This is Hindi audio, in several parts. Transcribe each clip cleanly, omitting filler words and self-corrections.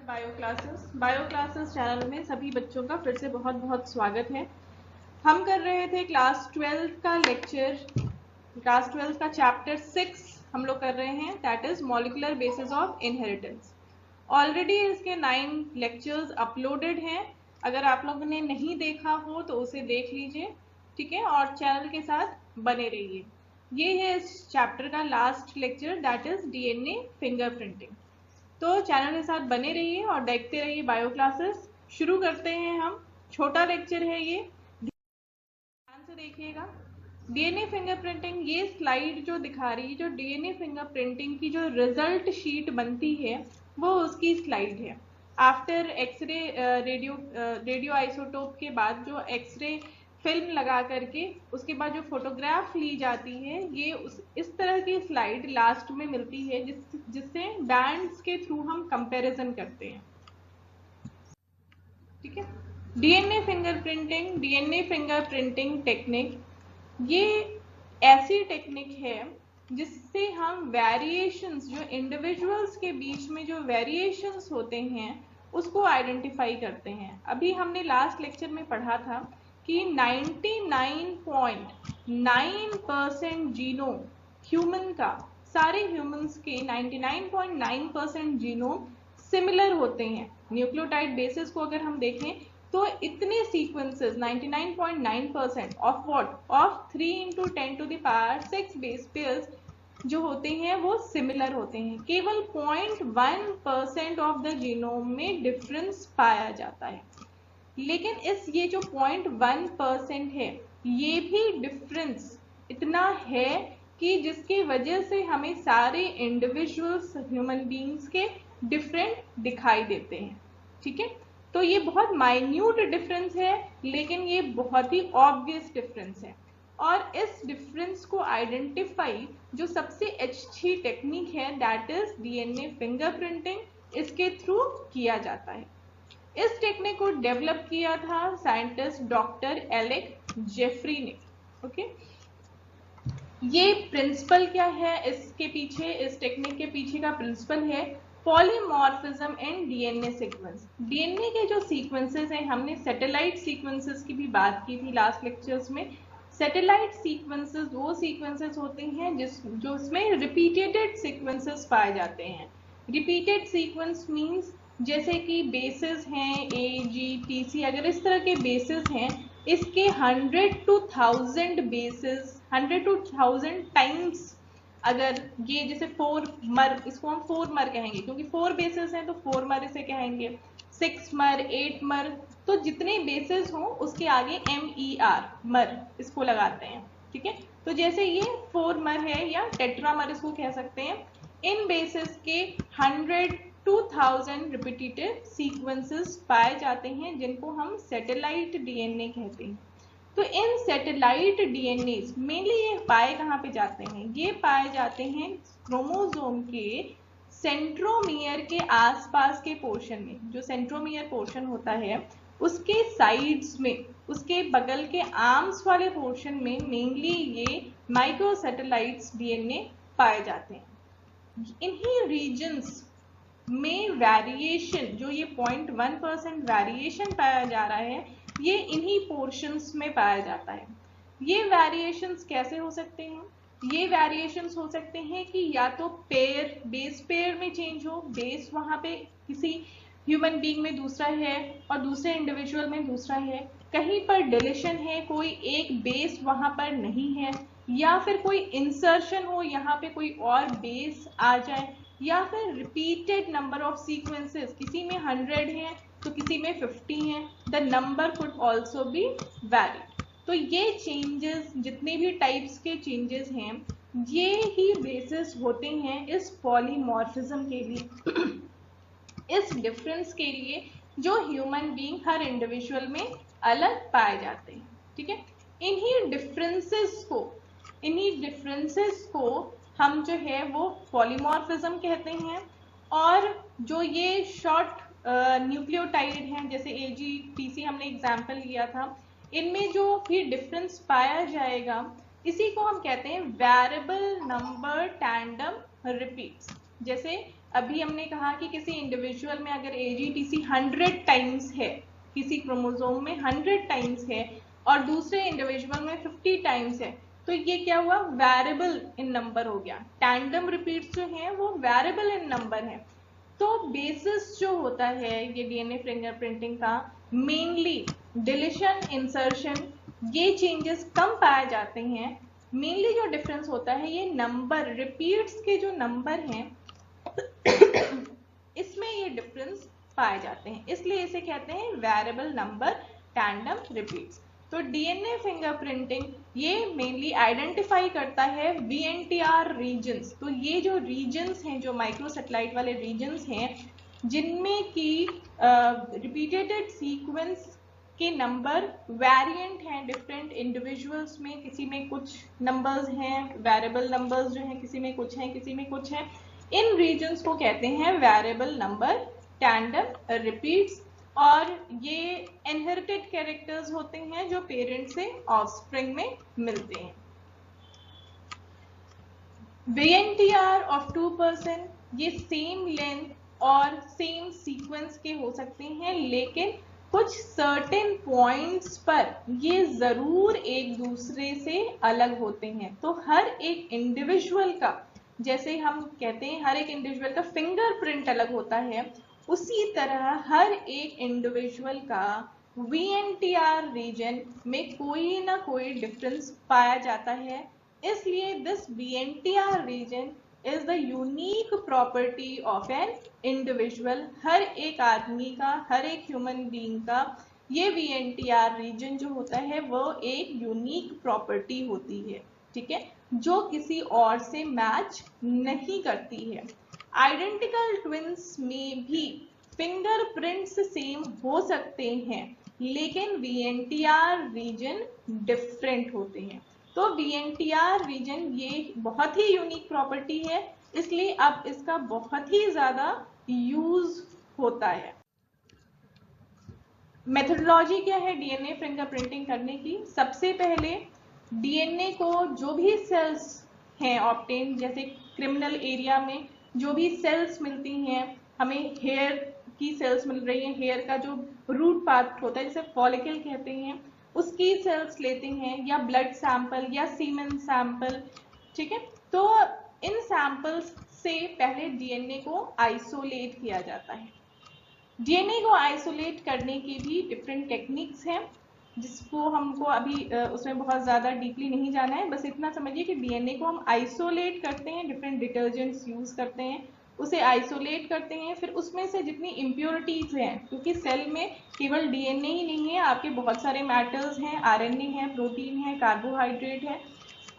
बायो क्लासेस चैनल में सभी बच्चों का फिर से बहुत बहुत स्वागत है। हम कर रहे थे क्लास 12 का लेक्चर, क्लास 12 का चैप्टर 6 हम लोग कर रहे हैं, that is molecular basis of inheritance. Already इसके 9 लेक्चर्स अपलोडेड हैं। अगर आप लोगों ने नहीं देखा हो तो उसे देख लीजिए, ठीक है, और चैनल के साथ बने रहिए। ये है इस चैप्टर का last lecture, that is DNA fingerprinting. तो चैनल के साथ बने रहिए और देखते रहिए बायो क्लासेस। शुरू करते हैं हम। छोटा लेक्चर है ये, ध्यान से देखिएगा। डीएनए फिंगरप्रिंटिंग, ये स्लाइड जो दिखा रही है, जो डीएनए फिंगरप्रिंटिंग की जो रिजल्ट शीट बनती है वो उसकी स्लाइड है। आफ्टर एक्सरे रेडियो आइसोटोप के बाद जो एक्सरे फिल्म लगा करके उसके बाद जो फोटोग्राफ ली जाती है, ये इस तरह की स्लाइड लास्ट में मिलती है, जिससे बैंड्स के थ्रू हम कंपैरिजन करते हैं, ठीक है। डीएनए फिंगरप्रिंटिंग टेक्निक, ये ऐसी टेक्निक है जिससे हम वेरिएशंस, जो इंडिविजुअल्स के बीच में जो वेरिएशंस होते हैं उसको आइडेंटिफाई करते हैं। अभी हमने लास्ट लेक्चर में पढ़ा था कि 99.9% जीनोम ह्यूमन का, सारे ह्यूमंस के 99.9% जीनोम सिमिलर होते हैं। न्यूक्लियोटाइड बेसिस को अगर हम देखें तो इतने sequences 99.9% of what, of 3 × 10⁻⁶ base pairs जो होते हैं वो सिमिलर होते हैं। केवल 0.1% ऑफ द जीनोम में डिफरेंस पाया जाता है। लेकिन ये जो 0.1% है, ये भी डिफरेंस इतना है कि जिसकी वजह से हमें सारे इंडिविजुअल्स ह्यूमन बींग्स के डिफरेंट दिखाई देते हैं, ठीक है। तो ये बहुत माइन्यूट डिफरेंस है, लेकिन ये बहुत ही ऑब्वियस डिफरेंस है। और इस डिफरेंस को आइडेंटिफाई जो सबसे अच्छी टेक्निक है, दैट इज डीएनए फिंगरप्रिंटिंग, इसके थ्रू किया जाता है। इस टेक्निक को डेवलप किया था साइंटिस्ट डॉक्टर एलेक जेफरी ने, ओके। ये प्रिंसिपल क्या है इसके पीछे, इस टेक्निक के पीछे का प्रिंसिपल है polymorphism in DNA sequence. DNA के जो सीक्वेंसेस हैं, हमने सैटेलाइट सीक्वेंसेस की भी बात की थी लास्ट लेक्चर्स में। सैटेलाइट सीक्वेंसेस वो सीक्वेंसेस होते हैं जो उसमें रिपीटेड सीक्वेंसेस पाए जाते हैं। रिपीटेड सीक्वेंस मींस जैसे कि बेसिस हैं AGTC, अगर इस तरह के बेसिस हैं, इसके 100 to 1000 बेसिस, 100 to 1000 टाइम्स, अगर ये जैसे 4 मर, इसको हम 4 मर कहेंगे क्योंकि 4 बेसिस हैं तो 4 मर इसे कहेंगे, 6 मर, 8 मर, तो जितने बेसिस हों उसके आगे MER मर इसको लगाते हैं, ठीक है। तो जैसे ये 4 मर है या टेट्रामर इसको कह सकते हैं। इन बेसिस के 100 to 1000 रिपीटेड सीक्वेंसेस पाए जाते हैं, जिनको हम सैटेलाइट डीएनए कहते हैं। तो इन सैटेलाइट डीएनए मेनली ये पाए कहाँ पे जाते हैं? ये पाए जाते हैं क्रोमोसोम के सेंट्रोमियर के आसपास के पोर्शन में। जो सेंट्रोमियर पोर्शन होता है उसके साइड्स में, उसके बगल के आर्म्स वाले पोर्शन में मेनली ये माइक्रोसैटेलाइट्स डीएनए पाए जाते हैं। इन्हीं रीजन्स में वेरिएशन, जो ये 0.1% वेरिएशन पाया जा रहा है, ये इन्हीं पोर्शंस में पाया जाता है। ये वेरिएशंस कैसे हो सकते हैं? ये वेरिएशंस हो सकते हैं कि या तो पेयर, बेस पेयर में चेंज हो, बेस वहां पे किसी ह्यूमन बीइंग में दूसरा है और दूसरे इंडिविजुअल में दूसरा है, कहीं पर डिलीशन है, कोई एक बेस वहां पर नहीं है, या फिर कोई इंसर्शन हो, यहाँ पे कोई और बेस आ जाए, या फिर रिपीटेड नंबर ऑफ सीक्वेंसेस, किसी में 100 है तो किसी में 50 है, the number could also be vary. तो ये चेंजेस, जितने भी टाइप्स के चेंजेस हैं, ये ही बेसिस होते हैं इस पॉलीमॉर्फिज्म के लिए, इस डिफरेंस के लिए जो ह्यूमन बीइंग हर इंडिविजुअल में अलग पाए जाते हैं, ठीक है। इन्हीं डिफरेंसेस को हम जो है वो पॉलीमॉर्फिज्म कहते हैं। और जो ये शॉर्ट न्यूक्लियोटाइड हैं, जैसे AGTC हमने एग्जाम्पल लिया था, इनमें जो भी डिफरेंस पाया जाएगा इसी को हम कहते हैं वेरिएबल नंबर टैंडम रिपीट्स। जैसे अभी हमने कहा कि किसी इंडिविजुअल में अगर AGTC 100 टाइम्स है, किसी क्रोमोसोम में 100 टाइम्स है और दूसरे इंडिविजुअल में 50 टाइम्स है, तो ये क्या हुआ, वेरिएबल इन नंबर हो गया। टैंडम रिपीट्स जो हैं वो वेरिएबल इन नंबर है। तो बेसिस जो होता है ये डीएनए फिंगरप्रिंटिंग का, मेनली डिलीशन, इंसर्शन, ये चेंजेस कम पाए जाते हैं। मेनली जो डिफरेंस होता है ये नंबर, रिपीट्स के जो नंबर हैं इसमें ये डिफरेंस पाए जाते हैं, इसलिए इसे कहते हैं वेरिएबल नंबर टैंडम रिपीट्स। तो डीएनए फिंगरप्रिंटिंग ये मेनली आइडेंटिफाई करता है वीएनटीआर रीजन्स। तो ये जो रीजन्स हैं, जो माइक्रोसैटेलाइट वाले रीजन्स हैं, जिनमें की रिपीटेड सीक्वेंस के नंबर वेरिएंट हैं डिफरेंट इंडिविजुअल्स में, किसी में कुछ नंबर्स हैं, वेरिएबल नंबर्स जो हैं किसी में कुछ हैं, किसी में कुछ हैं। इन रीजन्स को कहते हैं वेरिएबल नंबर टैंडम रिपीट्स। और ये इनहेरिटेड कैरेक्टर्स होते हैं जो पेरेंट से ऑफस्प्रिंग में मिलते हैं। VNTR ऑफ 2% ये सेम लेंथ और सेम सीक्वेंस के हो सकते हैं, लेकिन कुछ सर्टेन पॉइंट्स पर ये जरूर एक दूसरे से अलग होते हैं। तो हर एक इंडिविजुअल का, जैसे हम कहते हैं हर एक इंडिविजुअल का फिंगरप्रिंट अलग होता है, उसी तरह हर एक इंडिविजुअल का VNTR रीजन में कोई ना कोई डिफरेंस पाया जाता है। इसलिए this VNTR region is the unique property of an individual. हर एक आदमी का, हर एक ह्यूमन बीइंग का ये VNTR रीजन जो होता है वो एक यूनिक प्रॉपर्टी होती है, ठीक है, जो किसी और से मैच नहीं करती है। आइडेंटिकल ट्विंस में भी फिंगरप्रिंट्स सेम हो सकते हैं, लेकिन VNTR रीजन डिफरेंट होते हैं। तो VNTR रीजन ये बहुत ही यूनिक प्रॉपर्टी है, इसलिए अब इसका बहुत ही ज्यादा यूज होता है। मेथोडोलॉजी क्या है डीएनए फिंगरप्रिंटिंग करने की? सबसे पहले डीएनए को जो भी सेल्स हैं ऑब्टेन, जैसे क्रिमिनल एरिया में जो भी सेल्स मिलती हैं, हमें हेयर की सेल्स मिल रही हैं, हेयर का जो रूट पार्ट होता है जिसे फॉलिकल कहते हैं, उसकी सेल्स लेते हैं, या ब्लड सैंपल या सीमेन सैंपल, ठीक है। तो इन सैंपल्स से पहले डीएनए को आइसोलेट किया जाता है। डीएनए को आइसोलेट करने की भी डिफरेंट टेक्निक्स हैं, जिसको हमको अभी उसमें बहुत ज़्यादा डीपली नहीं जाना है। बस इतना समझिए कि डीएनए को हम आइसोलेट करते हैं, डिफरेंट डिटर्जेंट्स यूज़ करते हैं, उसे आइसोलेट करते हैं, फिर उसमें से जितनी इम्प्योरिटीज़ हैं, क्योंकि सेल में केवल डीएनए ही नहीं है, आपके बहुत सारे मैटर्स हैं, आरएनए है, प्रोटीन है, कार्बोहाइड्रेट है,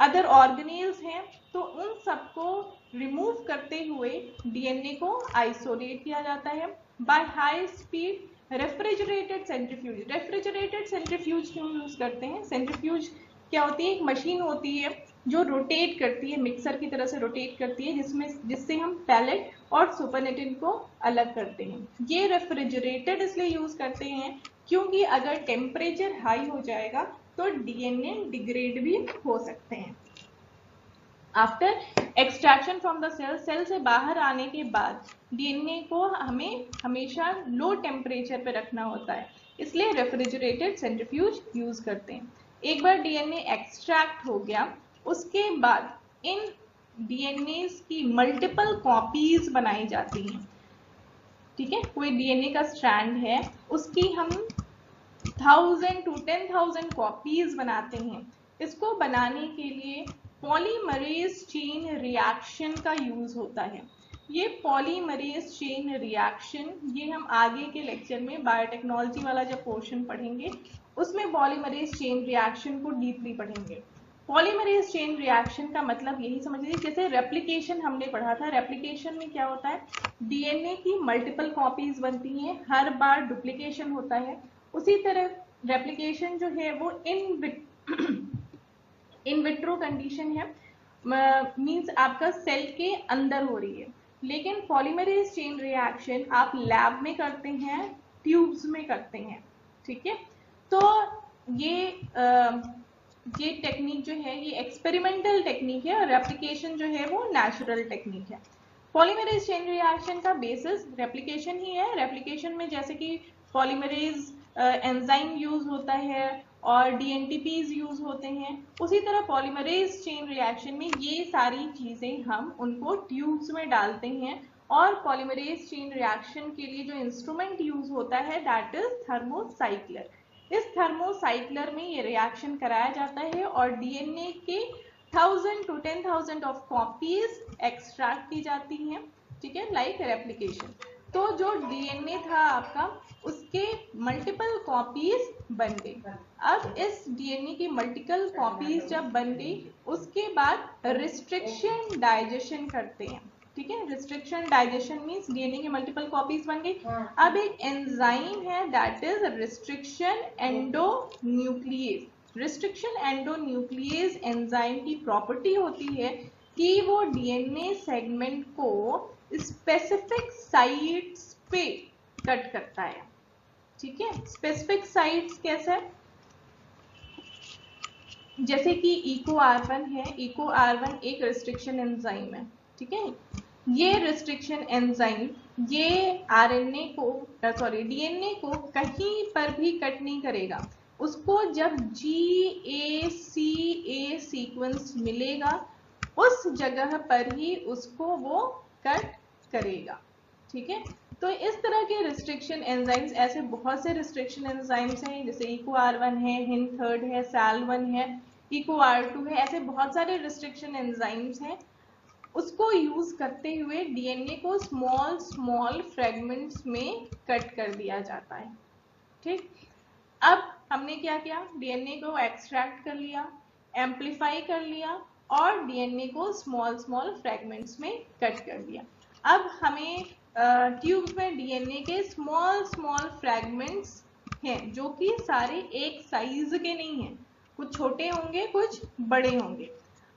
अदर ऑर्गेनेल्स हैं, तो उन सबको रिमूव करते हुए डीएनए को आइसोलेट किया जाता है by high speed refrigerated centrifuge. Refrigerated centrifuge क्यों यूज करते हैं? सेंट्रीफ्यूज क्या होती है? एक मशीन होती है जो रोटेट करती है, मिक्सर की तरह से रोटेट करती है, जिससे हम पैलेट और सुपरनेटिन को अलग करते हैं। ये रेफ्रिजरेटेड इसलिए यूज करते हैं क्योंकि अगर टेम्परेचर हाई हो जाएगा तो डीएनए डिग्रेड भी हो सकते हैं। After extraction from the cell, cell से बाहर आने के बाद डीएनए को हमें हमेशा लो टेम्परेचर पे रखना होता है, इसलिए रेफ्रिजरेटेड सेंट्रीफ्यूज यूज करते हैं। एक बार डीएनए एक्सट्रैक्ट हो गया, उसके बाद इन डीएनए की मल्टीपल कॉपीज बनाई जाती हैं, ठीक है। कोई डीएनए का स्ट्रैंड है, उसकी हम 1000 to 10,000 कॉपीज बनाते हैं। इसको बनाने के लिए पॉलीमरेज चेन रिएक्शन का यूज होता है। ये पॉलीमरेज चेन रिएक्शन, ये हम आगे के लेक्चर में बायोटेक्नोलॉजी वाला जब पोर्शन पढ़ेंगे उसमें पॉलीमरेज चेन रिएक्शन को डीपली पढ़ेंगे। पॉलीमरेज चेन रिएक्शन का मतलब यही समझ लीजिए, जैसे रेप्लिकेशन हमने पढ़ा था, रेप्लिकेशन में क्या होता है, डीएनए की मल्टीपल कॉपीज बनती हैं, हर बार डुप्लीकेशन होता है। उसी तरह रेप्लिकेशन जो है वो इन विट्रो कंडीशन है, मींस आपका सेल के अंदर हो रही है। लेकिन पॉलीमरेज चेन रिएक्शन आप लैब में करते हैं, ट्यूब्स में करते हैं, ठीक है। तो ये टेक्निक जो है ये एक्सपेरिमेंटल टेक्निक है और रेप्लिकेशन जो है वो नेचुरल टेक्निक है। पॉलीमरेज चेन रिएक्शन का बेसिस रेप्लिकेशन ही है। रेप्लिकेशन में जैसे कि पॉलीमरेज एंजाइम यूज होता है और डीएनटीपीज यूज होते हैं, उसी तरह पॉलीमरेज चेन रिएक्शन में ये सारी चीजें हम उनको ट्यूब्स में डालते हैं। और पॉलीमरेज चेन रिएक्शन के लिए जो इंस्ट्रूमेंट यूज होता है दैट इज थर्मोसाइक्लर। इस थर्मोसाइक्लर में ये रिएक्शन कराया जाता है और डीएनए के 1000 to 10,000 ऑफ कॉपीज एक्सट्रैक्ट की जाती हैं, ठीक है, लाइक रेप्लिकेशन। तो जो डीएनए था आपका उसके मल्टीपल कॉपीज बन गई। अब इस डीएनए की मल्टीपल कॉपीज जब बन गई उसके बाद रिस्ट्रिक्शन डाइजेशन करते हैं, ठीक है। रिस्ट्रिक्शन डाइजेशन मीन्स डीएनए की मल्टीपल कॉपीज बन गई। अब एक एंजाइम है that is restriction endonuclease. Restriction endonuclease enzyme की प्रॉपर्टी होती है कि वो डीएनए सेगमेंट को स्पेसिफिक साइट्स पे कट करता है, ठीक है। स्पेसिफिक साइट्स कैसे, जैसे कि इको R1 है, इको R1 एक रिस्ट्रिक्शन एंजाइम है, ठीक है। ये रिस्ट्रिक्शन एंजाइम ये आरएनए को डीएनए को कहीं पर भी कट नहीं करेगा। उसको जब GACA सीक्वेंस मिलेगा उस जगह पर ही उसको वो कट करेगा, ठीक है। तो इस तरह के रिस्ट्रिक्शन एंजाइम्स, ऐसे बहुत से रिस्ट्रिक्शन एंजाइम्स हैं, जैसे इको R1 है, HIN3 है, SAL1 है, इको R2 है, ऐसे बहुत सारे रिस्ट्रिक्शन एंजाइम्स हैं। उसको यूज करते हुए डीएनए को स्मॉल स्मॉल फ्रेगमेंट्स में कट कर दिया जाता है, ठीक। अब हमने क्या किया, डीएनए को एक्सट्रैक्ट कर लिया, एम्पलीफाई कर लिया और डीएनए को स्मॉल स्मॉल फ्रेगमेंट्स में कट कर दिया। अब हमें ट्यूब में डीएनए के स्मॉल स्मॉल फ्रेगमेंट्स हैं जो कि सारे एक साइज के नहीं हैं, कुछ छोटे होंगे कुछ बड़े होंगे।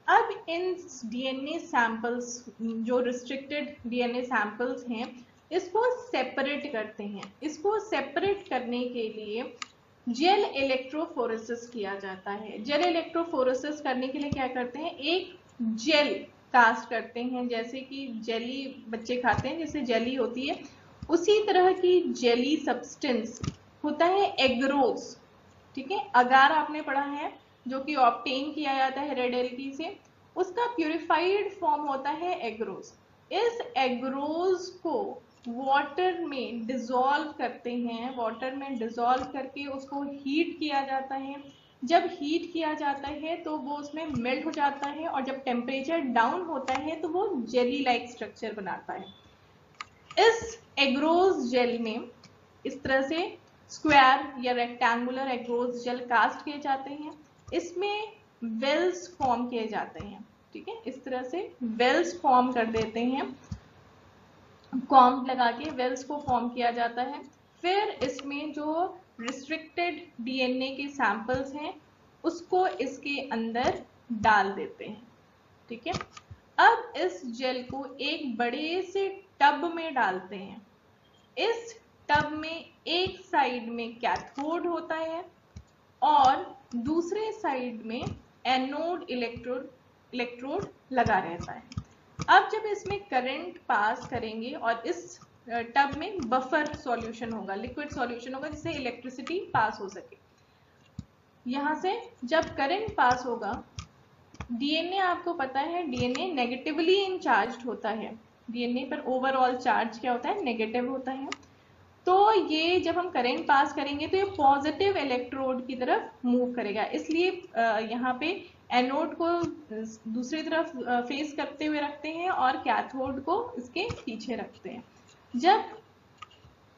अब इन डीएनए सैंपल्स, जो रिस्ट्रिक्टेड डीएनए सैंपल्स हैं, इसको सेपरेट करते हैं। इसको सेपरेट करने के लिए जेल इलेक्ट्रोफोरेसिस किया जाता है। जेल इलेक्ट्रोफोरेसिस करने के लिए क्या करते हैं, एक जेल कास्ट करते हैं, जैसे कि जेली बच्चे खाते हैं जैसे जेली होती है, उसी तरह की जेली सब्सटेंस होता है एग्रोज, ठीक है। अगार आपने पढ़ा है जो कि ऑब्टेन किया जाता है रेड एल्गी से, उसका प्यूरिफाइड फॉर्म होता है एग्रोज। इस एग्रोज को वाटर में डिसॉल्व करते हैं, वाटर में डिसॉल्व करके उसको हीट किया जाता है। जब हीट किया जाता है तो वो उसमें मेल्ट हो जाता है और जब टेम्परेचर डाउन होता है तो वो जेली लाइक स्ट्रक्चर बनाता है। इस एग्रोज जेल में इस तरह से स्क्वायर या रेक्टेंगुलर एग्रोज जेल कास्ट किए जाते हैं। इसमें वेल्स फॉर्म किए जाते हैं, ठीक है। इस तरह से वेल्स फॉर्म कर देते हैं, कॉम्ब लगा के वेल्स को फॉर्म किया जाता है। फिर इसमें जो रिस्ट्रिक्टेड डीएनए के सैंपल्स हैं उसको इसके अंदर डाल देते हैं, ठीक है। अब इस जेल को एक बड़े से टब में डालते हैं। इस टब में एक साइड में कैथोड होता है और दूसरे साइड में एनोड इलेक्ट्रोड लगा रहता है। अब जब इसमें करंट पास करेंगे और इस टब में बफर सॉल्यूशन होगा, लिक्विड सॉल्यूशन होगा जिससे इलेक्ट्रिसिटी पास हो सके। यहां से जब करंट पास होगा, डीएनए आपको पता है डीएनए नेगेटिवली इंचार्ज्ड होता है। डीएनए पर ओवरऑल चार्ज क्या होता है, नेगेटिव होता है। तो ये जब हम करंट पास करेंगे तो ये पॉजिटिव इलेक्ट्रोड की तरफ मूव करेगा, इसलिए यहाँ पे एनोड को दूसरी तरफ फेस करते हुए रखते हैं और कैथोड को इसके पीछे रखते हैं। जब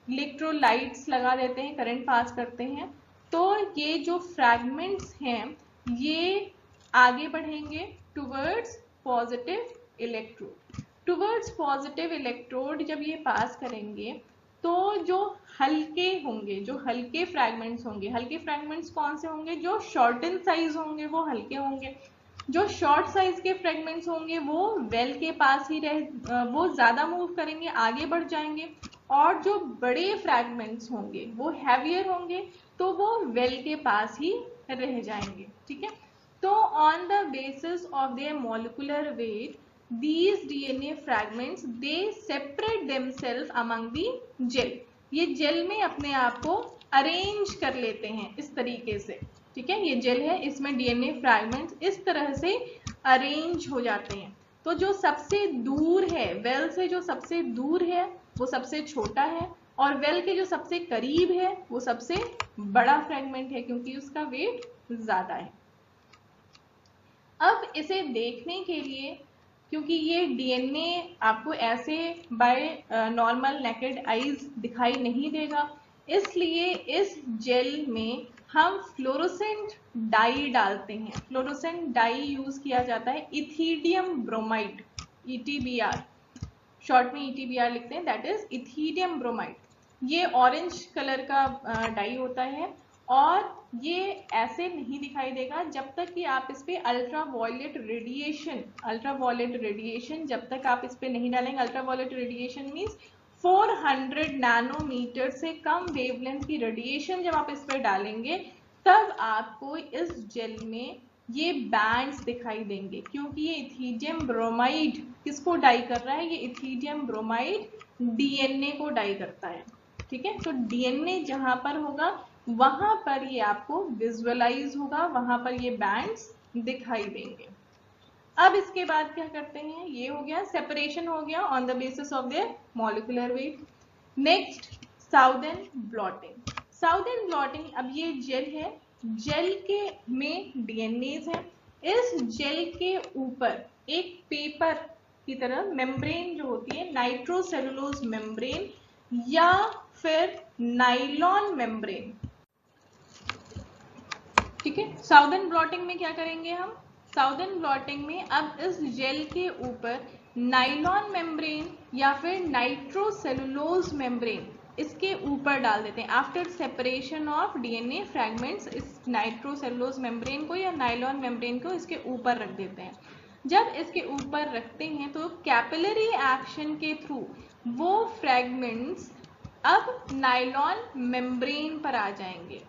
इलेक्ट्रोलाइट्स लगा देते हैं, करंट पास करते हैं, तो ये जो फ्रैगमेंट्स हैं ये आगे बढ़ेंगे towards positive electrode. Towards positive electrode जब ये पास करेंगे तो जो हल्के होंगे, जो हल्के फ्रैगमेंट्स होंगे, हल्के फ्रैगमेंट्स कौन से होंगे, जो शॉर्ट इन साइज होंगे वो हल्के होंगे। जो शॉर्ट साइज के फ्रैगमेंट्स होंगे वो वेल के पास ही वो ज्यादा मूव करेंगे, आगे बढ़ जाएंगे। और जो बड़े फ्रैगमेंट्स होंगे वो हैवियर होंगे तो वो वेल के पास ही रह जाएंगे, ठीक है। तो on the basis of their molecular weight these DNA fragments they separate themselves among the gel. ये जेल में अपने आप को अरेंज कर लेते हैं इस तरीके से, ठीक है। ये जेल है, इसमें DNA फ्रैगमेंट्स इस तरह से अरेंज हो जाते हैं। तो जो सबसे दूर है, वेल से जो सबसे दूर है वो सबसे छोटा है, और वेल के जो सबसे करीब है वो सबसे बड़ा फ्रैगमेंट है, क्योंकि उसका वेट ज्यादा है। अब इसे देखने के लिए, क्योंकि ये डीएनए आपको ऐसे बाय नॉर्मल नेकेड आईज दिखाई नहीं देगा, इसलिए इस जेल में हम फ्लोरोसेंट डाई डालते हैं। फ्लोरोसेंट डाई यूज किया जाता है, इथीडियम ब्रोमाइड, ETBR, शॉर्ट में ETBR लिखते हैं, दैट इज इथीडियम ब्रोमाइड। ये ऑरेंज कलर का डाई होता है, और ये ऐसे नहीं दिखाई देगा जब तक कि आप इस पे अल्ट्रावायलेट रेडिएशन जब तक आप इस पे नहीं डालेंगे। अल्ट्रावायलेट रेडिएशन मीन्स 400 नैनोमीटर से कम वेवलेंथ की रेडिएशन जब आप इस पे डालेंगे, तब आपको इस जेल में ये बैंड्स दिखाई देंगे, क्योंकि ये इथीडियम ब्रोमाइड किसको डाई कर रहा है? ये इथीडियम ब्रोमाइड डीएनए को डाई करता है, ठीक है। तो डीएनए जहां पर होगा वहां पर ये आपको विजुअलाइज होगा, वहां पर ये बैंड्स दिखाई देंगे। अब इसके बाद क्या करते हैं, ये हो गया सेपरेशन हो गया on the basis of their molecular weight. Next southern blotting. Southern blotting, अब ये जेल है, जेल के में डीएनएज है, इस जेल के ऊपर एक पेपर की तरह मेम्ब्रेन जो होती है, नाइट्रोसेलुलोज मेम्ब्रेन या फिर नाइलॉन मेम्ब्रेन, ठीक है। साउदर्न ब्लॉटिंग में क्या करेंगे हम, साउदर्न ब्लॉटिंग में अब इस जेल के ऊपर नाइलॉन मेम्ब्रेन या फिर नाइट्रोसेलुलोज मेम्ब्रेन इसके ऊपर डाल देते हैं। After separation of DNA fragments इस नाइट्रोसेलुलोज मेम्ब्रेन को या नाइलॉन मेम्ब्रेन को इसके ऊपर रख देते हैं। जब इसके ऊपर रखते हैं तो कैपिलरी एक्शन के थ्रू वो फ्रैगमेंट्स अब नाइलॉन मेम्ब्रेन पर आ जाएंगे,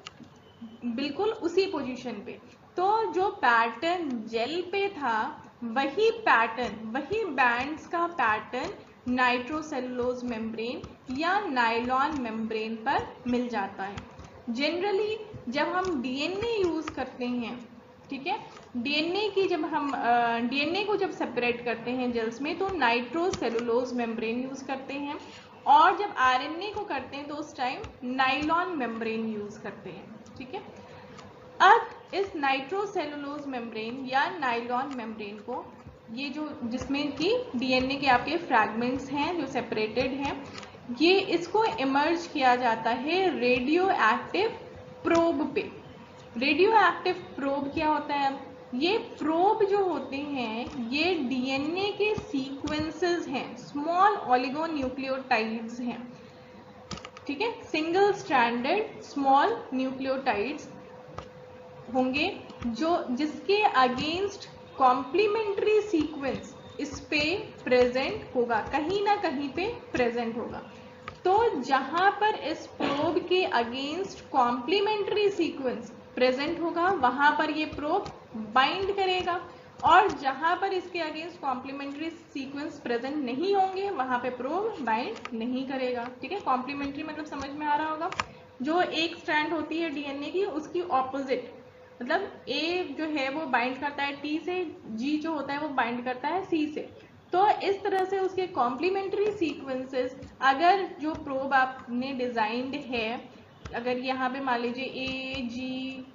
बिल्कुल उसी पोजीशन पे। तो जो पैटर्न जेल पे था वही पैटर्न, वही बैंड्स का पैटर्न नाइट्रोसेलुलोज मेम्ब्रेन या नाइलॉन मेम्ब्रेन पर मिल जाता है। जनरली जब हम डीएनए यूज करते हैं, ठीक है, डीएनए की जब हम डीएनए को जब सेपरेट करते हैं जेल्स में तो नाइट्रोसेलुलोज मेम्ब्रेन यूज करते हैं, और जब आरएनए को करते हैं तो उस टाइम नाइलॉन मेम्ब्रेन यूज करते हैं, ठीक है। अब इस नाइट्रोसेलुलोज मेम्ब्रेन या नाइलॉन मेम्ब्रेन को, ये जो जिसमें कि डीएनए के आपके फ्रैगमेंट्स हैं जो सेपरेटेड हैं, ये इसको इमर्ज किया जाता है रेडियो एक्टिव प्रोब पे। रेडियो एक्टिव प्रोब क्या होता है? ये प्रोब जो होते हैं ये डीएनए के सीक्वेंसेस हैं, स्मॉल ओलिगोन्यूक्लियोटाइड्स हैं, ठीक है, सिंगल स्ट्रैंडेड स्मॉल न्यूक्लियोटाइड्स होंगे जो जिसके अगेंस्ट कॉम्प्लीमेंट्री सीक्वेंस इस पे प्रेजेंट होगा, कहीं ना कहीं पे प्रेजेंट होगा। तो जहां पर इस प्रोब के अगेंस्ट कॉम्प्लीमेंट्री सीक्वेंस प्रेजेंट होगा वहां पर ये प्रोब बाइंड करेगा, और जहां पर इसके अगेंस्ट कॉम्प्लीमेंट्री सीक्वेंस प्रेजेंट नहीं होंगे वहां पे प्रोब बाइंड नहीं करेगा, ठीक है। कॉम्प्लीमेंट्री मतलब समझ में आ रहा होगा, जो एक स्ट्रैंड होती है डीएनए की उसकी ऑपोजिट, मतलब ए जो है वो बाइंड करता है टी से, जी जो होता है वो बाइंड करता है सी से। तो इस तरह से उसके कॉम्प्लीमेंट्री सीक्वेंसेस, अगर जो प्रोब आपने डिजाइंड है, अगर यहाँ पे मान लीजिए ए जी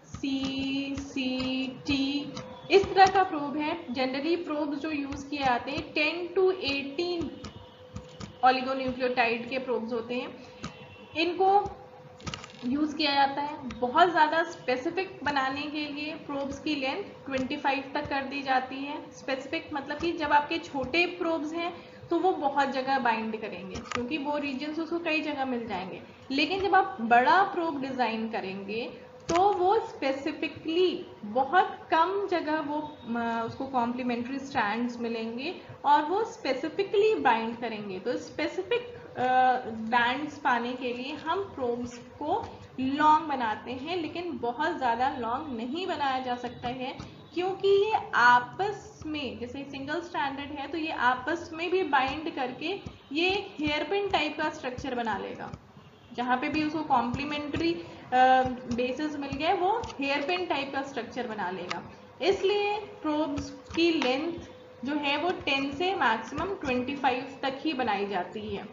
सी सी टी इस तरह का प्रोब है, जनरली प्रोब जो यूज किए जाते हैं 10 to 18 ओलिगोन्यूक्लियोटाइड के प्रोब्स होते हैं, इनको यूज किया जाता है। बहुत ज्यादा स्पेसिफिक बनाने के लिए प्रोब्स की लेंथ 25 तक कर दी जाती है। स्पेसिफिक मतलब कि जब आपके छोटे प्रोब्स हैं तो वो बहुत जगह बाइंड करेंगे, क्योंकि वो रीजन्स उसको कई जगह मिल जाएंगे। लेकिन जब आप बड़ा प्रोब डिजाइन करेंगे तो वो स्पेसिफिकली बहुत कम जगह वो उसको कॉम्प्लीमेंट्री स्ट्रैंड्स मिलेंगे और वो स्पेसिफिकली बाइंड करेंगे। तो स्पेसिफिक बैंड्स पाने के लिए हम प्रोब्स को लॉन्ग बनाते हैं, लेकिन बहुत ज़्यादा लॉन्ग नहीं बनाया जा सकता है, क्योंकि ये आपस में, जैसे सिंगल स्ट्रैंडेड है तो ये आपस में भी बाइंड करके ये एक हेयर पिन टाइप का स्ट्रक्चर बना लेगा। जहाँ पे भी उसको कॉम्प्लीमेंट्री बेसिस मिल गया वो हेयर पिन टाइप का स्ट्रक्चर बना लेगा। इसलिए प्रोब्स की लेंथ जो है वो 10 से मैक्सिमम 25 तक ही बनाई जाती है।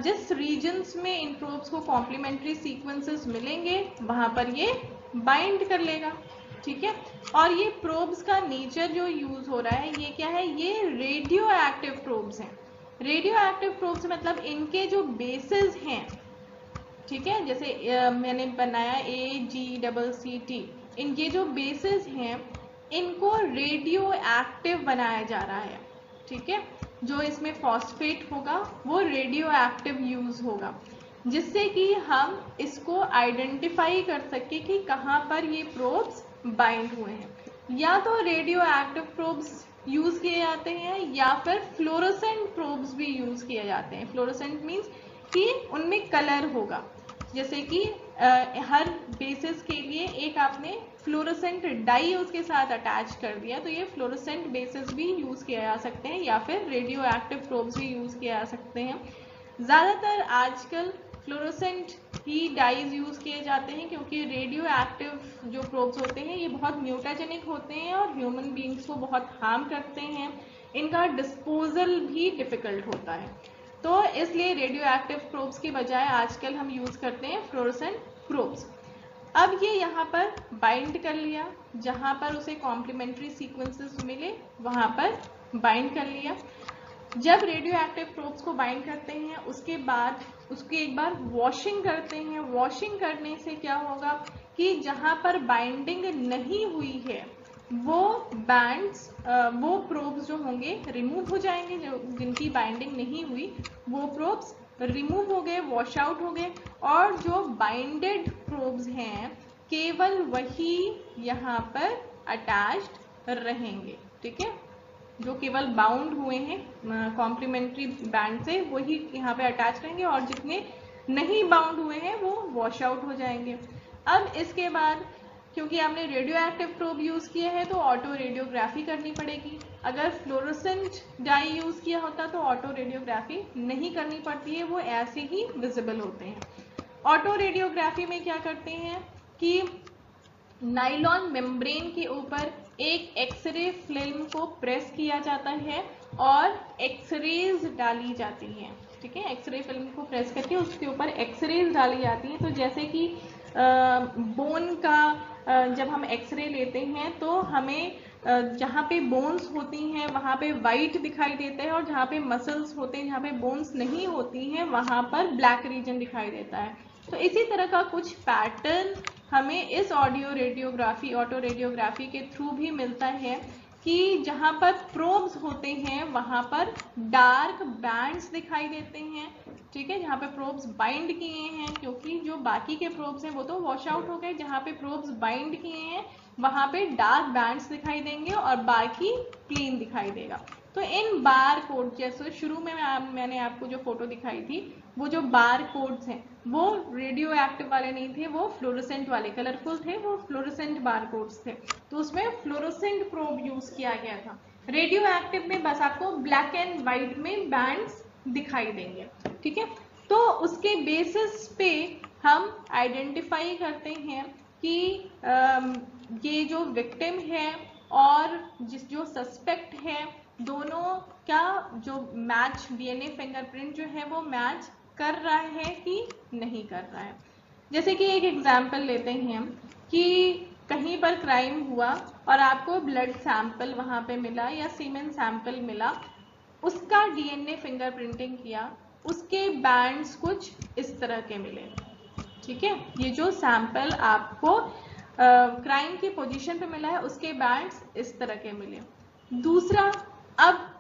जिस रीजन्स में इन प्रोब्स को कॉम्प्लीमेंट्री सीक्वेंसेस मिलेंगे वहां पर ये बाइंड कर लेगा। ठीक है, और ये प्रोब्स का नेचर जो यूज हो रहा है ये क्या है, ये रेडियो एक्टिव प्रोब्स हैं। रेडियो एक्टिव प्रोब्स मतलब इनके जो बेसिस हैं, ठीक है, जैसे मैंने बनाया AGCC, इनके जो बेसिस हैं इनको रेडियो एक्टिव बनाया जा रहा है। ठीक है, जो इसमें फॉस्फेट होगा वो रेडियो एक्टिव यूज होगा, जिससे कि हम इसको आइडेंटिफाई कर सके कि कहाँ पर ये प्रोब्स बाइंड हुए हैं। या तो रेडियो एक्टिव प्रोब्स यूज किए जाते हैं या फिर फ्लोरोसेंट प्रोब्स भी यूज किए जाते हैं। फ्लोरोसेंट मीन्स कि उनमें कलर होगा, जैसे कि हर बेसिस के लिए एक आपने फ्लोरोसेंट डाई उसके साथ अटैच कर दिया, तो ये फ्लोरोसेंट बेसिस भी यूज किया जा सकते हैं या फिर रेडियो एक्टिव प्रोब्स भी यूज किए जा सकते हैं। ज़्यादातर आजकल फ्लोरोसेंट ही डाइज यूज किए जाते हैं, क्योंकि रेडियो एक्टिव जो प्रोब्स होते हैं ये बहुत म्यूटाजेनिक होते हैं और ह्यूमन बींग्स को बहुत हार्म करते हैं। इनका डिस्पोजल भी डिफिकल्ट होता है, तो इसलिए रेडियो एक्टिव प्रोब्स की बजाय आजकल हम यूज करते हैं फ्लोरोसेंट प्रोब्स। अब ये यहाँ पर बाइंड कर लिया, जहाँ पर उसे कॉम्प्लीमेंट्री सीक्वेंसेस मिले वहाँ पर बाइंड कर लिया। जब रेडियो एक्टिव प्रोब्स को बाइंड करते हैं उसके बाद उसकी एक बार वॉशिंग करते हैं। वॉशिंग करने से क्या होगा कि जहाँ पर बाइंडिंग नहीं हुई है वो बैंड्स, वो प्रोब्स जो होंगे रिमूव हो जाएंगे। जो जिनकी बाइंडिंग नहीं हुई वो प्रोब्स रिमूव हो गए, वॉश आउट हो गए, और जो बाइंडेड प्रोब्स हैं केवल वही यहाँ पर अटैच्ड रहेंगे। ठीक है, जो केवल बाउंड हुए हैं कॉम्प्लीमेंट्री बैंड से वही यहाँ पे अटैच रहेंगे, और जितने नहीं बाउंड हुए हैं वो वॉश आउट हो जाएंगे। अब इसके बाद क्योंकि आपने रेडियो एक्टिव प्रोब यूज किया है तो ऑटो रेडियोग्राफी करनी पड़ेगी। अगर फ्लोरोसेंट डाई यूज किया होता तो ऑटो रेडियोग्राफी नहीं करनी पड़ती है, वो ऐसे ही विजिबल होते हैं। ऑटो रेडियोग्राफी में क्या करते हैं कि नाइलॉन मेम्ब्रेन के ऊपर एक एक्सरे फिल्म को प्रेस किया जाता है और एक्सरेज डाली जाती हैं। ठीक है, एक्सरे फिल्म को प्रेस करके उसके ऊपर एक्सरेज डाली जाती हैं। तो जैसे कि बोन का जब हम एक्सरे लेते हैं तो हमें जहाँ पे बोन्स होती हैं वहाँ पे वाइट दिखाई देता है, और जहाँ पे मसल्स होते हैं, जहाँ पे बोन्स नहीं होती हैं वहाँ पर ब्लैक रीजन दिखाई देता है। तो इसी तरह का कुछ पैटर्न हमें इस ऑडियो रेडियोग्राफी, ऑटो रेडियोग्राफी के थ्रू भी मिलता है कि जहाँ पर प्रोब्स होते हैं वहाँ पर डार्क बैंड्स दिखाई देते हैं। ठीक है, जहाँ पे प्रोब्स बाइंड किए हैं, क्योंकि जो बाकी के प्रोब्स हैं वो तो वॉश आउट हो गए, जहाँ पे प्रोब्स बाइंड किए हैं वहाँ पे डार्क बैंड्स दिखाई देंगे और बाकी प्लेन दिखाई देगा। तो इन बार कोड, जैसे शुरू में मैंने आपको जो फोटो दिखाई थी, वो जो बार कोड्स हैं वो रेडियो एक्टिव वाले नहीं थे, वो फ्लोरोसेंट वाले कलरफुल थे, वो फ्लोरोसेंट बार कोड्स थे। तो उसमें फ्लोरोसेंट प्रोब यूज किया गया था। रेडियो एक्टिव में बस आपको ब्लैक एंड व्हाइट में बैंड्स दिखाई देंगे। ठीक है, तो उसके बेसिस पे हम आइडेंटिफाई करते हैं कि ये जो विक्टिम है और जो सस्पेक्ट है दोनों का जो मैच डीएनए फिंगरप्रिंट जो है वो मैच कर रहा है कि नहीं कर रहा है। जैसे कि एक एग्जाम्पल लेते हैं कि कहीं पर क्राइम हुआ और आपको ब्लड सैंपल वहां पे मिला या सीमेन सैंपल मिला, उसका डीएनए फिंगरप्रिंटिंग किया, उसके बैंड्स कुछ इस तरह के मिले। ठीक है, ये जो सैंपल आपको क्राइम की पोजीशन पे मिला है उसके बैंड्स इस तरह के मिले। दूसरा, अब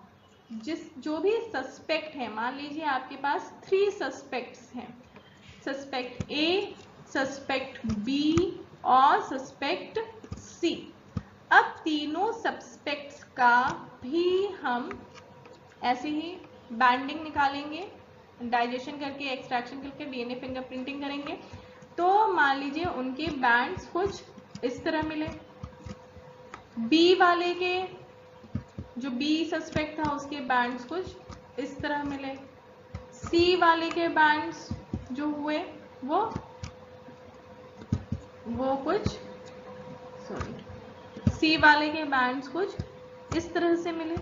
जो भी सस्पेक्ट है, मान लीजिए आपके पास 3 सस्पेक्ट्स हैं, सस्पेक्ट ए, सस्पेक्ट बी और सस्पेक्ट सी। अब तीनों सस्पेक्ट्स का भी हम ऐसे ही बैंडिंग निकालेंगे, डाइजेशन करके, एक्सट्रैक्शन करके डीएनए फिंगरप्रिंटिंग करेंगे। तो मान लीजिए उनके बैंड्स कुछ इस तरह मिले। बी वाले के, जो बी सस्पेक्ट था उसके बैंड्स कुछ इस तरह मिले, सी वाले के बैंड्स जो हुए वो कुछ, सॉरी, सी वाले के बैंड्स कुछ इस तरह से मिले।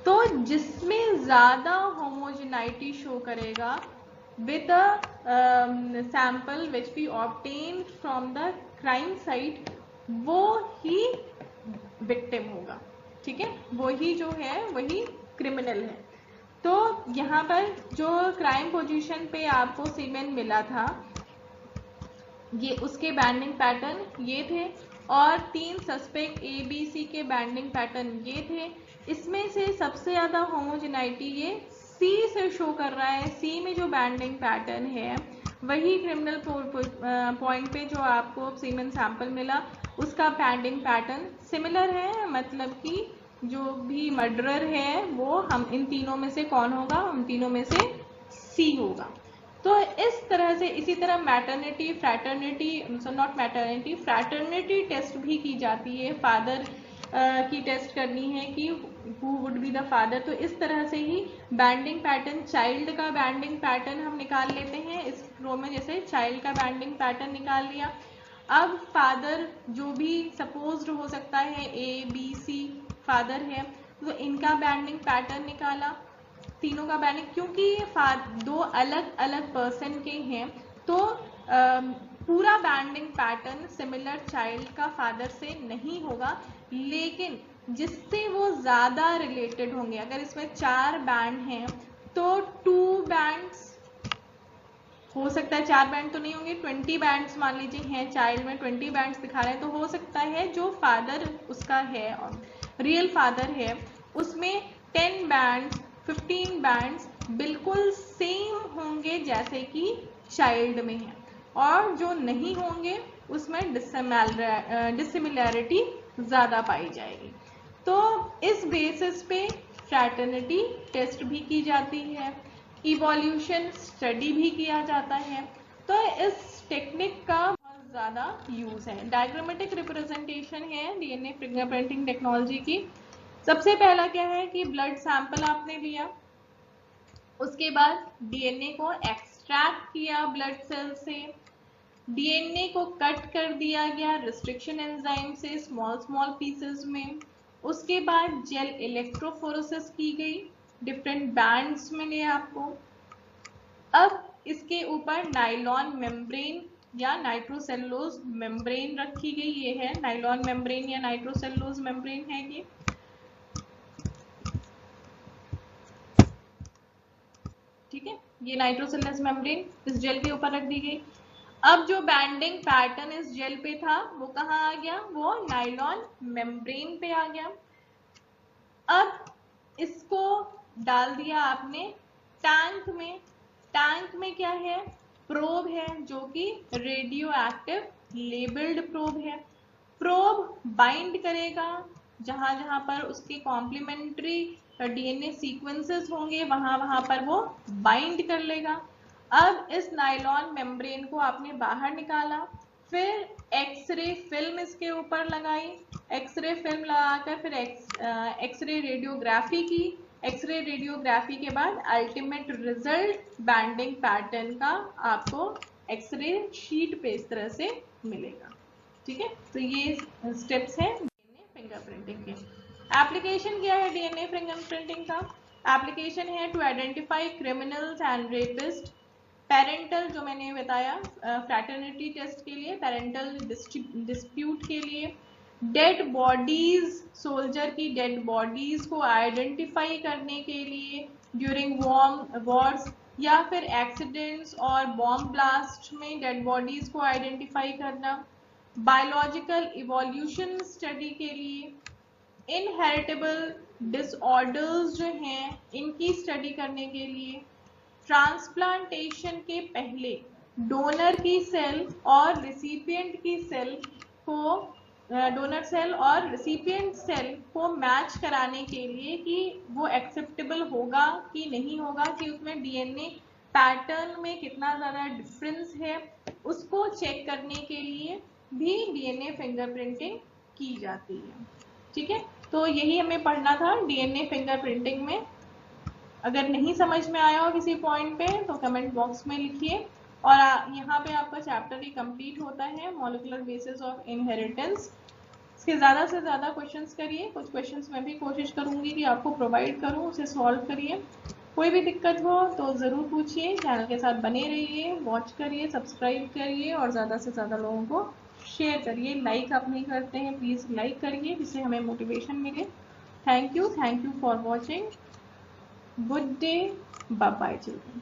तो जिसमें ज्यादा होमोजेनाइटी शो करेगा with sample which we obtain from the crime site, वो ही विक्टिम होगा। ठीक है, वो ही जो है वही क्रिमिनल है। तो यहाँ पर जो क्राइम पोजीशन पे आपको सीमेन मिला था, ये उसके बैंडिंग पैटर्न ये थे, और 3 सस्पेक्ट ए बी सी के बैंडिंग पैटर्न ये थे। इसमें से सबसे ज्यादा होमोजेनाइटी ये सी से शो कर रहा है। सी में जो बैंडिंग पैटर्न है वही क्रिमिनल पॉइंट पे जो आपको सीमेन सैंपल मिला उसका बैंडिंग पैटर्न सिमिलर है, मतलब कि जो भी मर्डरर है वो हम इन तीनों में से कौन होगा, उन तीनों में से सी होगा। तो इस तरह से, इसी तरह maternity, fraternity, not maternity, fraternity test भी की जाती है। फादर की टेस्ट करनी है कि who would be the father. तो इस तरह से ही बैंडिंग पैटर्न, चाइल्ड का बैंडिंग पैटर्न हम निकाल लेते हैं इस रो में, जैसे चाइल्ड का बैंडिंग पैटर्न निकाल लिया। अब फादर जो भी सपोज्ड हो सकता है, ए बी सी फादर है, तो इनका बैंडिंग पैटर्न निकाला, तीनों का बैंडिंग, क्योंकि ये दो अलग अलग पर्सन के हैं तो पूरा बैंडिंग पैटर्न सिमिलर चाइल्ड का फादर से नहीं होगा, लेकिन जिससे वो ज्यादा रिलेटेड होंगे। अगर इसमें 4 बैंड हैं तो 2 बैंड्स हो सकता है, 4 बैंड तो नहीं होंगे, 20 बैंड्स मान लीजिए हैं, चाइल्ड में 20 बैंड्स दिखा रहे हैं, तो हो सकता है जो फादर उसका है, रियल फादर है, उसमें 10 बैंड्स, 15 बैंड्स बिल्कुल सेम होंगे जैसे कि चाइल्ड में है, और जो नहीं होंगे उसमें डिसिमिलैरिटी ज्यादा पाई जाएगी। तो इस बेसिस पे फ्रैटर्निटी टेस्ट भी की जाती है, इवोल्यूशन स्टडी भी किया जाता है। तो इस टेक्निक का बहुत ज्यादा यूज है। डायग्रामेटिक रिप्रेजेंटेशन है डीएनए फिंगरप्रिंटिंग टेक्नोलॉजी की। सबसे पहला क्या है कि ब्लड सैंपल आपने लिया, उसके बाद डीएनए को एक्सट्रैक्ट किया ब्लड सेल से, डीएनए को कट कर दिया गया रिस्ट्रिक्शन एंजाइम से स्मॉल स्मॉल पीसेस में, उसके बाद जेल इलेक्ट्रोफोरेसिस की गई, डिफरेंट बैंड्स मिले आपको। अब इसके ऊपर नाइलॉन मेम्ब्रेन या नाइट्रोसेलुलोज मेम्ब्रेन रखी गई, ये है नाइलॉन मेम्ब्रेन या नाइट्रोसेलुलोज मेम्ब्रेन है ये। ठीक है, ये नाइट्रोसेलुलोज मेम्ब्रेन इस जेल के ऊपर रख दी गई। अब जो बैंडिंग पैटर्न इस जेल पे था वो कहाँ आ गया, वो नाइलॉन मेम्ब्रेन पे आ गया। अब इसको डाल दिया आपने टैंक में। टैंक में क्या है, प्रोब है जो कि रेडियो एक्टिव लेबल्ड प्रोब है। प्रोब बाइंड करेगा जहां जहां पर उसके कॉम्प्लीमेंट्री डीएनए सीक्वेंसेस होंगे, वहां वहां पर वो बाइंड कर लेगा। अब इस नाइलॉन मेम्ब्रेन को आपने बाहर निकाला, फिर एक्सरे फिल्म इसके ऊपर लगाई, एक्सरे फिल्म लगाकर फिर एक्सरे रेडियोग्राफी की। एक्सरे रेडियोग्राफी के बाद अल्टीमेट रिजल्ट बैंडिंग पैटर्न का आपको एक्सरे शीट पे इस तरह से मिलेगा। ठीक है, तो ये स्टेप्स हैं डीएनए फिंगरप्रिंटिंग के। एप्लीकेशन क्या है डीएनए फिंगरप्रिंटिंग का? एप्लीकेशन है to identify criminals and rapist, parental जो मैंने बताया फ्रैटर्निटी टेस्ट के लिए, पेरेंटल डिस्प्यूट के लिए, डेड बॉडीज, सोल्जर की डेड बॉडीज को आइडेंटिफाई करने के लिए ड्यूरिंग वॉर्स, या फिर एक्सीडेंट्स और बॉम्ब ब्लास्ट में डेड बॉडीज को आइडेंटिफाई करना, बायोलॉजिकल इवोल्यूशन स्टडी के लिए, इनहेरिटेबल डिसऑर्डर्स जो हैं इनकी स्टडी करने के लिए, ट्रांसप्लांटेशन के पहले डोनर की सेल और रिसिपिएंट की सेल को, डोनर सेल और रिसिपिएंट सेल को मैच कराने के लिए कि वो एक्सेप्टेबल होगा कि नहीं होगा, कि उसमें डीएनए पैटर्न में कितना ज़्यादा डिफरेंस है, उसको चेक करने के लिए भी डीएनए फिंगरप्रिंटिंग की जाती है। ठीक है, तो यही हमें पढ़ना था डीएनए फिंगरप्रिंटिंग में। अगर नहीं समझ में आया हो किसी पॉइंट पे तो कमेंट बॉक्स में लिखिए। और यहाँ पे आपका चैप्टर ही कंप्लीट होता है, मॉलिक्यूलर बेसिस ऑफ इनहेरिटेंस। इसके ज़्यादा से ज़्यादा क्वेश्चंस करिए, कुछ क्वेश्चंस मैं भी कोशिश करूंगी कि आपको प्रोवाइड करूं, उसे सॉल्व करिए। कोई भी दिक्कत हो तो ज़रूर पूछिए, चैनल के साथ बने रहिए, वॉच करिए, सब्सक्राइब करिए और ज़्यादा से ज़्यादा लोगों को शेयर करिए। लाइक आप नहीं करते हैं, प्लीज़ लाइक करिए, जिससे हमें मोटिवेशन मिले। Thank you for watching. Good day, bye bye children.